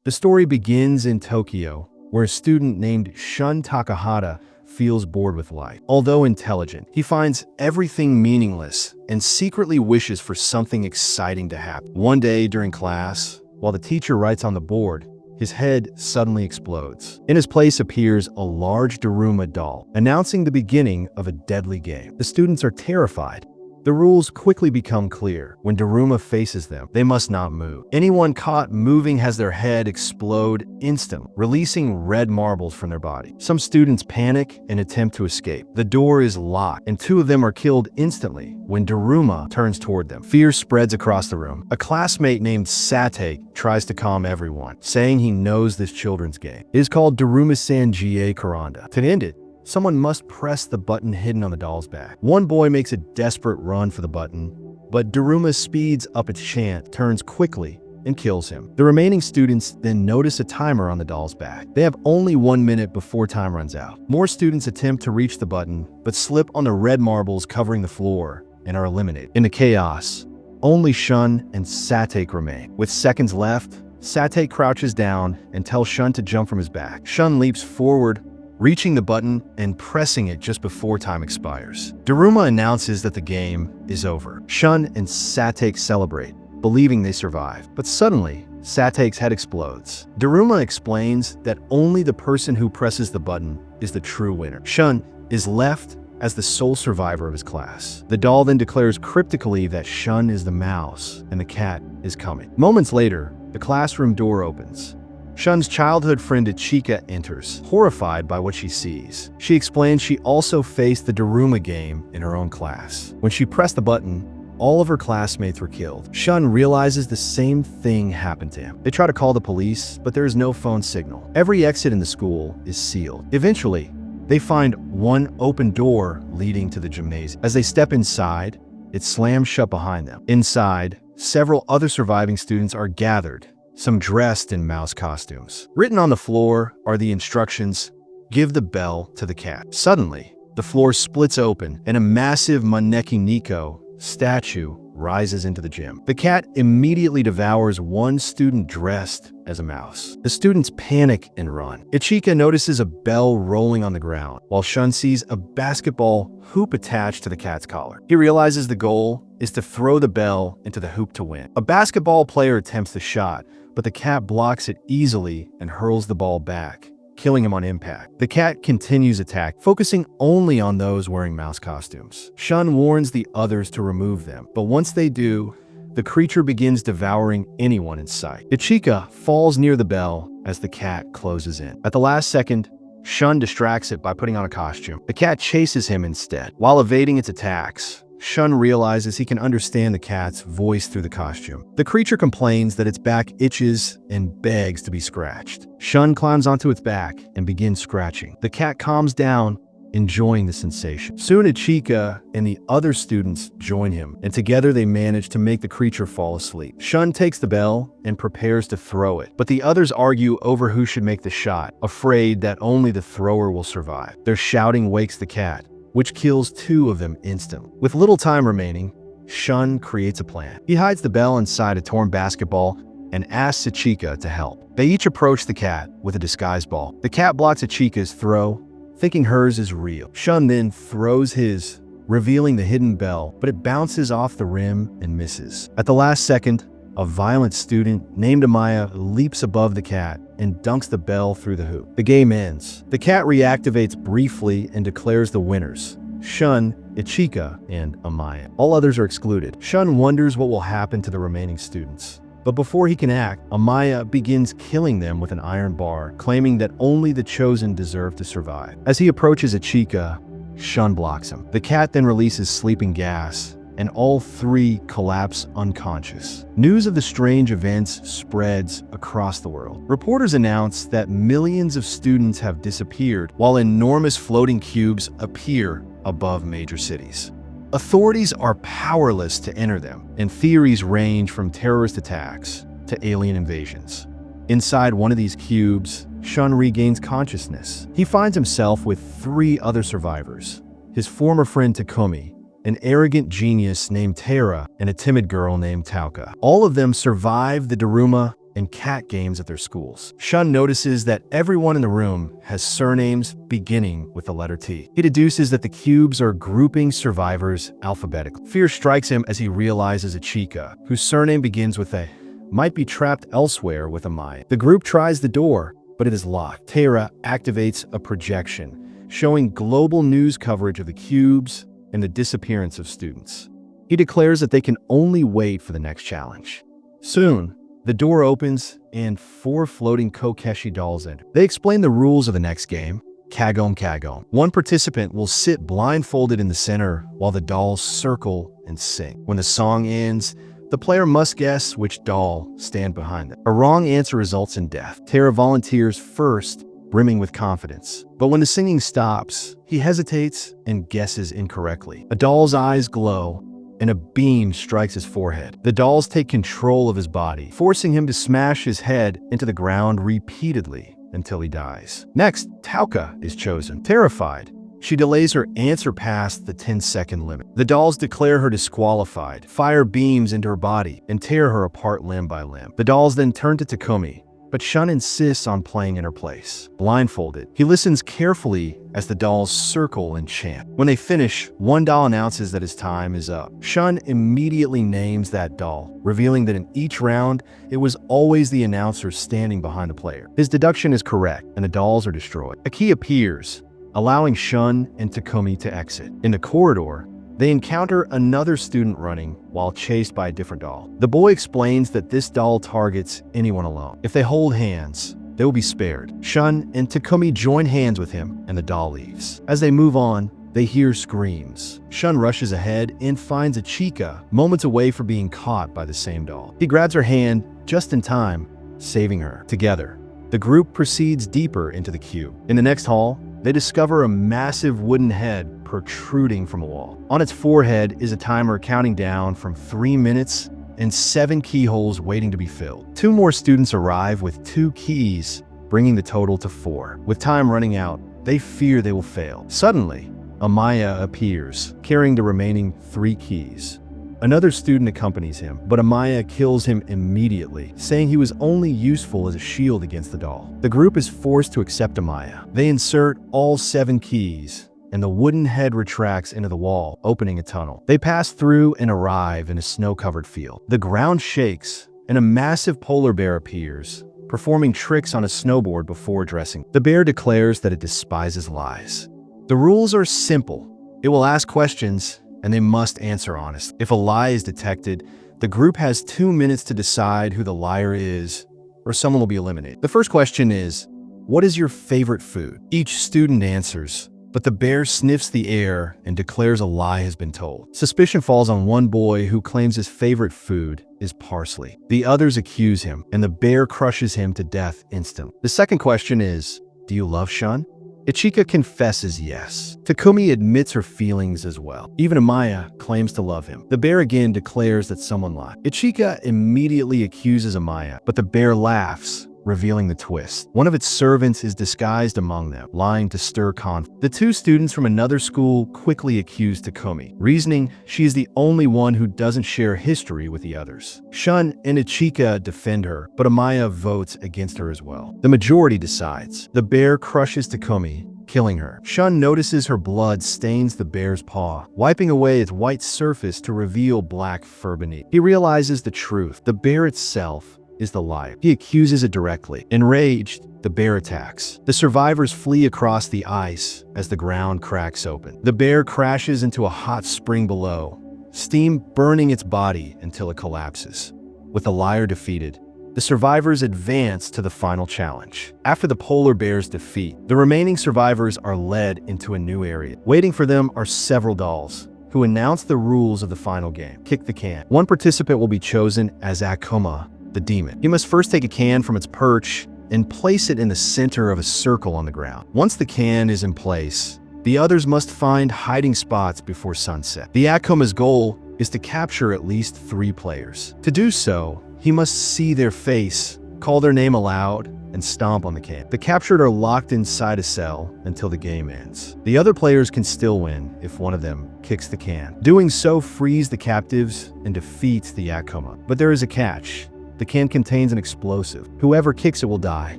The story begins in Tokyo, where a student named Shun Takahata feels bored with life. Although intelligent, he finds everything meaningless and secretly wishes for something exciting to happen. One day during class, while the teacher writes on the board, his head suddenly explodes. In his place appears a large Daruma doll, announcing the beginning of a deadly game. The students are terrified. The rules quickly become clear. When Daruma faces them, they must not move. Anyone caught moving has their head explode instantly, releasing red marbles from their body. Some students panic and attempt to escape. The door is locked, and 2 of them are killed instantly when Daruma turns toward them. Fear spreads across the room. A classmate named Sate tries to calm everyone, saying he knows this children's game. It is called Daruma-san Jie Karanda. To end it, someone must press the button hidden on the doll's back. One boy makes a desperate run for the button, but Daruma speeds up its chant, turns quickly, and kills him. The remaining students then notice a timer on the doll's back. They have only 1 minute before time runs out. More students attempt to reach the button, but slip on the red marbles covering the floor and are eliminated. In the chaos, only Shun and Sate remain. With seconds left, Sate crouches down and tells Shun to jump from his back. Shun leaps forward, reaching the button and pressing it just before time expires. Daruma announces that the game is over. Shun and Sate celebrate, believing they survived. But suddenly, Sate's head explodes. Daruma explains that only the person who presses the button is the true winner. Shun is left as the sole survivor of his class. The doll then declares cryptically that Shun is the mouse and the cat is coming. Moments later, the classroom door opens. Shun's childhood friend Ichika enters, horrified by what she sees. She explains she also faced the Daruma game in her own class. When she pressed the button, all of her classmates were killed. Shun realizes the same thing happened to him. They try to call the police, but there is no phone signal. Every exit in the school is sealed. Eventually, they find one open door leading to the gymnasium. As they step inside, it slams shut behind them. Inside, several other surviving students are gathered, some dressed in mouse costumes. Written on the floor are the instructions, "Give the bell to the cat." Suddenly, the floor splits open and a massive Maneki Nico statue rises into the gym. The cat immediately devours one student dressed as a mouse. The students panic and run. Ichika notices a bell rolling on the ground, while Shun sees a basketball hoop attached to the cat's collar. He realizes the goal is to throw the bell into the hoop to win. A basketball player attempts the shot, but the cat blocks it easily and hurls the ball back, killing him on impact. The cat continues attack, focusing only on those wearing mouse costumes. Shun warns the others to remove them, but once they do, the creature begins devouring anyone in sight. Ichika falls near the bell as the cat closes in. At the last second, Shun distracts it by putting on a costume. The cat chases him instead. While evading its attacks, Shun realizes he can understand the cat's voice through the costume. The creature complains that its back itches and begs to be scratched. Shun climbs onto its back and begins scratching. The cat calms down, enjoying the sensation. Soon Ichika and the other students join him, and together they manage to make the creature fall asleep. Shun takes the bell and prepares to throw it, but the others argue over who should make the shot, afraid that only the thrower will survive. Their shouting wakes the cat, which kills 2 of them instantly. With little time remaining, Shun creates a plan. He hides the bell inside a torn basketball and asks Ichika to help. They each approach the cat with a disguise ball. The cat blocks Ichika's throw, thinking hers is real. Shun then throws his, revealing the hidden bell, but it bounces off the rim and misses. At the last second, a violent student named Amaya leaps above the cat and dunks the bell through the hoop. The game ends. The cat reactivates briefly and declares the winners: Shun, Ichika, and Amaya. All others are excluded. Shun wonders what will happen to the remaining students. But before he can act, Amaya begins killing them with an iron bar, claiming that only the chosen deserve to survive. As he approaches Ichika, Shun blocks him. The cat then releases sleeping gas, and all 3 collapse unconscious. News of the strange events spreads across the world. Reporters announce that millions of students have disappeared, while enormous floating cubes appear above major cities. Authorities are powerless to enter them, and theories range from terrorist attacks to alien invasions. Inside one of these cubes, Shun regains consciousness. He finds himself with 3 other survivors: his former friend Takumi, an arrogant genius named Tara, and a timid girl named Tauka. All of them survive the Daruma and cat games at their schools. Shun notices that everyone in the room has surnames beginning with the letter T. He deduces that the cubes are grouping survivors alphabetically. Fear strikes him as he realizes Ichika, whose surname begins with a, might be trapped elsewhere with Amaya. The group tries the door, but it is locked. Tara activates a projection, showing global news coverage of the cubes and the disappearance of students. He declares that they can only wait for the next challenge. Soon, the door opens and 4 floating Kokeshi dolls enter. They explain the rules of the next game, Kagome Kagome. One participant will sit blindfolded in the center while the dolls circle and sing. When the song ends, the player must guess which doll stand behind them. A wrong answer results in death. Tara volunteers first, brimming with confidence. But when the singing stops, he hesitates and guesses incorrectly. A doll's eyes glow, and a beam strikes his forehead. The dolls take control of his body, forcing him to smash his head into the ground repeatedly until he dies. Next, Tauka is chosen. Terrified, she delays her answer past the 10-second limit. The dolls declare her disqualified, fire beams into her body, and tear her apart limb by limb. The dolls then turn to Takumi, but Shun insists on playing in her place. Blindfolded, he listens carefully as the dolls circle and chant. When they finish, one doll announces that his time is up. Shun immediately names that doll, revealing that in each round, it was always the announcer standing behind the player. His deduction is correct, and the dolls are destroyed. A key appears, allowing Shun and Takumi to exit. In the corridor, they encounter another student running while chased by a different doll. The boy explains that this doll targets anyone alone. If they hold hands, they will be spared. Shun and Takumi join hands with him, and the doll leaves. As they move on, they hear screams. Shun rushes ahead and finds Ichika moments away from being caught by the same doll. He grabs her hand just in time, saving her. Together, the group proceeds deeper into the cube. In the next hall, they discover a massive wooden head protruding from a wall. On its forehead is a timer counting down from 3 minutes and 7 keyholes waiting to be filled. 2 more students arrive with 2 keys, bringing the total to 4. With time running out, they fear they will fail. Suddenly, Amaya appears, carrying the remaining 3 keys. Another student accompanies him, but Amaya kills him immediately, saying he was only useful as a shield against the doll. The group is forced to accept Amaya. They insert all 7 keys, and the wooden head retracts into the wall, opening a tunnel. They pass through and arrive in a snow-covered field. The ground shakes, and a massive polar bear appears, performing tricks on a snowboard before dressing. The bear declares that it despises lies. The rules are simple. It will ask questions, and they must answer honestly. If a lie is detected, the group has 2 minutes to decide who the liar is, or someone will be eliminated. The first question is, what is your favorite food? Each student answers, but the bear sniffs the air and declares a lie has been told. Suspicion falls on one boy who claims his favorite food is parsley. The others accuse him, and the bear crushes him to death instantly. The second question is, do you love Shun? Ichika confesses yes. Takumi admits her feelings as well. Even Amaya claims to love him. The bear again declares that someone lied. Ichika immediately accuses Amaya, but the bear laughs, revealing the twist. One of its servants is disguised among them, lying to stir conflict. The 2 students from another school quickly accuse Takumi, reasoning she is the only one who doesn't share history with the others. Shun and Ichika defend her, but Amaya votes against her as well. The majority decides. The bear crushes Takumi, killing her. Shun notices her blood stains the bear's paw, wiping away its white surface to reveal black fur beneath. He realizes the truth. The bear itself is the liar. He accuses it directly. Enraged, the bear attacks. The survivors flee across the ice as the ground cracks open. The bear crashes into a hot spring below, steam burning its body until it collapses. With the liar defeated, the survivors advance to the final challenge. After the polar bear's defeat, the remaining survivors are led into a new area. Waiting for them are several dolls, who announce the rules of the final game. Kick the can. One participant will be chosen as Akuma, the demon. He must first take a can from its perch and place it in the center of a circle on the ground. Once the can is in place, the others must find hiding spots before sunset. The Akuma's goal is to capture at least 3 players. To do so, he must see their face, call their name aloud, and stomp on the can. The captured are locked inside a cell until the game ends. The other players can still win if one of them kicks the can. Doing so frees the captives and defeats the Akuma. But there is a catch. The can contains an explosive. Whoever kicks it will die.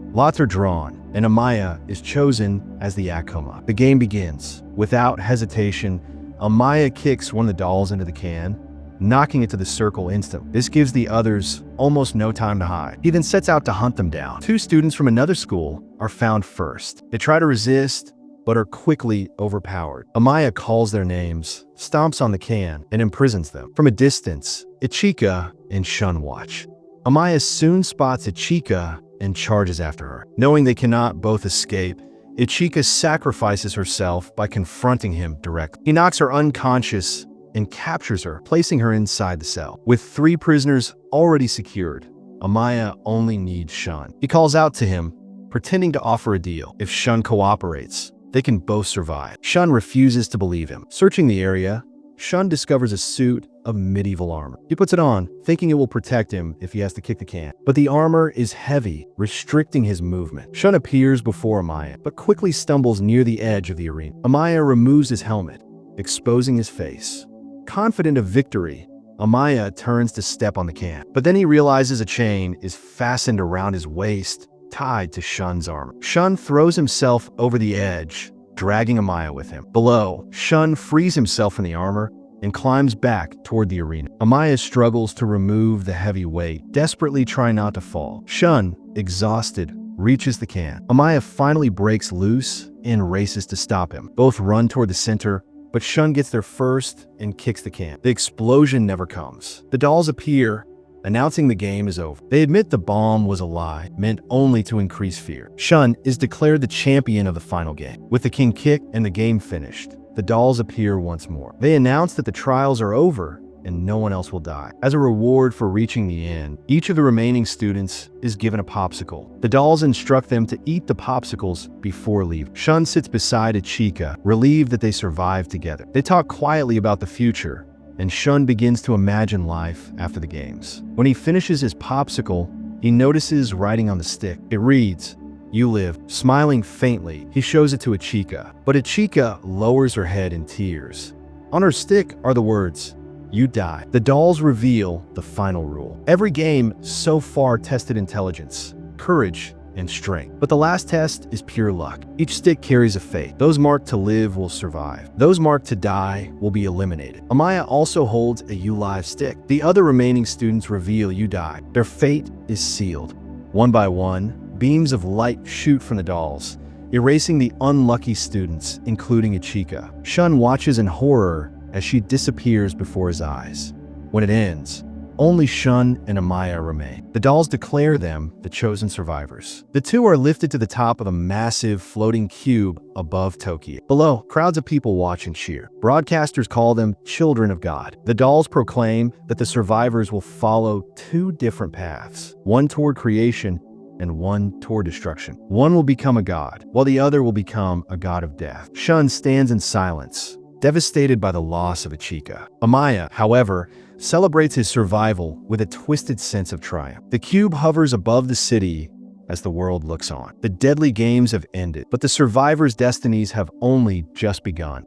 Lots are drawn, and Amaya is chosen as the Akuma. The game begins. Without hesitation, Amaya kicks one of the dolls into the can, knocking it to the circle instantly. This gives the others almost no time to hide. He then sets out to hunt them down. Two students from another school are found first. They try to resist, but are quickly overpowered. Amaya calls their names, stomps on the can, and imprisons them. From a distance, Ichika and Shun watch. Amaya soon spots Ichika and charges after her. Knowing they cannot both escape, Ichika sacrifices herself by confronting him directly. He knocks her unconscious and captures her, placing her inside the cell. With 3 prisoners already secured, Amaya only needs Shun. He calls out to him, pretending to offer a deal. If Shun cooperates, they can both survive. Shun refuses to believe him. Searching the area, Shun discovers a suit of medieval armor. He puts it on, thinking it will protect him if he has to kick the can. But the armor is heavy, restricting his movement. Shun appears before Amaya, but quickly stumbles near the edge of the arena. Amaya removes his helmet, exposing his face. Confident of victory, Amaya turns to step on the can. But then he realizes a chain is fastened around his waist, tied to Shun's armor. Shun throws himself over the edge, dragging Amaya with him. Below, Shun frees himself from the armor and climbs back toward the arena. Amaya struggles to remove the heavy weight, desperately trying not to fall. Shun, exhausted, reaches the can. Amaya finally breaks loose and races to stop him. Both run toward the center, but Shun gets there first and kicks the can. The explosion never comes. The dolls appear, announcing the game is over. They admit the bomb was a lie, meant only to increase fear. Shun is declared the champion of the final game. With the king kicked and the game finished, the dolls appear once more. They announce that the trials are over and no one else will die. As a reward for reaching the end, each of the remaining students is given a popsicle. The dolls instruct them to eat the popsicles before leaving. Shun sits beside Ichika, relieved that they survived together. They talk quietly about the future, and Shun begins to imagine life after the games. When he finishes his popsicle, he notices writing on the stick. It reads, "You live." Smiling faintly, he shows it to Ichika, but Ichika lowers her head in tears. On her stick are the words, "You die." The dolls reveal the final rule. Every game so far tested intelligence, courage, and strength. But the last test is pure luck. Each stick carries a fate. Those marked to live will survive. Those marked to die will be eliminated. Amaya also holds a "You Live" stick. The other remaining students reveal "You Die." Their fate is sealed. One by one, beams of light shoot from the dolls, erasing the unlucky students, including Ichika. Shun watches in horror as she disappears before his eyes. When it ends, only Shun and Amaya remain. The dolls declare them the chosen survivors. The two are lifted to the top of a massive floating cube above Tokyo. Below, crowds of people watch and cheer. Broadcasters call them children of God. The dolls proclaim that the survivors will follow 2 different paths, one toward creation and one toward destruction. One will become a god, while the other will become a god of death. Shun stands in silence, devastated by the loss of Ichika. Amaya, however, celebrates his survival with a twisted sense of triumph. The cube hovers above the city as the world looks on. The deadly games have ended, but the survivors' destinies have only just begun.